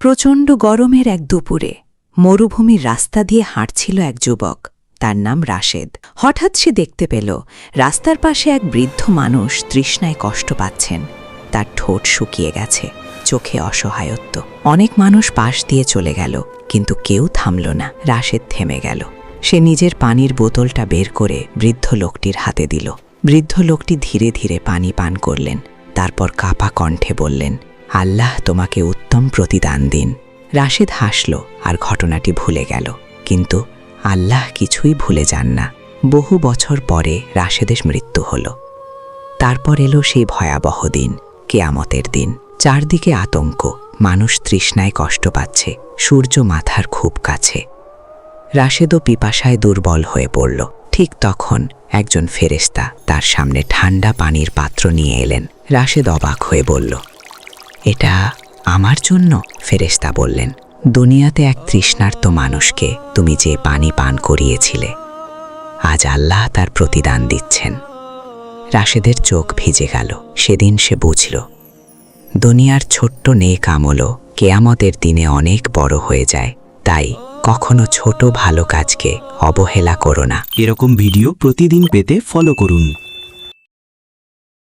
প্রচণ্ড গরমের এক দুপুরে মরুভূমির রাস্তা দিয়ে হাঁটছিল এক যুবক। তার নাম রাশেদ। হঠাৎ সে দেখতে পেল রাস্তার পাশে এক বৃদ্ধ মানুষ তৃষ্ণায় কষ্ট পাচ্ছেন। তার ঠোঁট শুকিয়ে গেছে, চোখে অসহায়ত্ব। অনেক মানুষ পাশ দিয়ে চলে গেল, কিন্তু কেউ থামল না। রাশেদ থেমে গেল। সে নিজের পানির বোতলটা বের করে বৃদ্ধ লোকটির হাতে দিল। বৃদ্ধ লোকটি ধীরে ধীরে পানি পান করলেন। তারপর কাঁপা কণ্ঠে বললেন, আল্লাহ তোমাকে উত্তম প্রতিদান দিন। রাশেদ হাসল আর ঘটনাটি ভুলে গেল। কিন্তু আল্লাহ কিছুই ভুলে যান না। বহু বছর পরে রাশেদের মৃত্যু হল। তারপর এলো সেই ভয়াবহ দিন, কেয়ামতের দিন। চারদিকে আতঙ্ক, মানুষ তৃষ্ণায় কষ্ট পাচ্ছে, সূর্য মাথার খুব কাছে। রাশেদও পিপাসায় দুর্বল হয়ে পড়ল। ঠিক তখন একজন ফেরেশতা তার সামনে ঠান্ডা পানির পাত্র নিয়ে এলেন। রাশেদ অবাক হয়ে বলল, এটা আমার জন্য? ফেরেশতা বললেন, দুনিয়াতে এক তৃষ্ণার্ত মানুষকে তুমি যে পানি পান করিয়েছিলে, আজ আল্লাহ তার প্রতিদান দিচ্ছেন। রাশেদের চোখ ভিজে গেল। সেদিন সে বুঝল, দুনিয়ার ছোট্ট নেক আমলও কেয়ামতের দিনে অনেক বড় হয়ে যায়। তাই কখনো ছোট ভালো কাজকে অবহেলা করো না। এরকম ভিডিও প্রতিদিন পেতে ফলো করুন।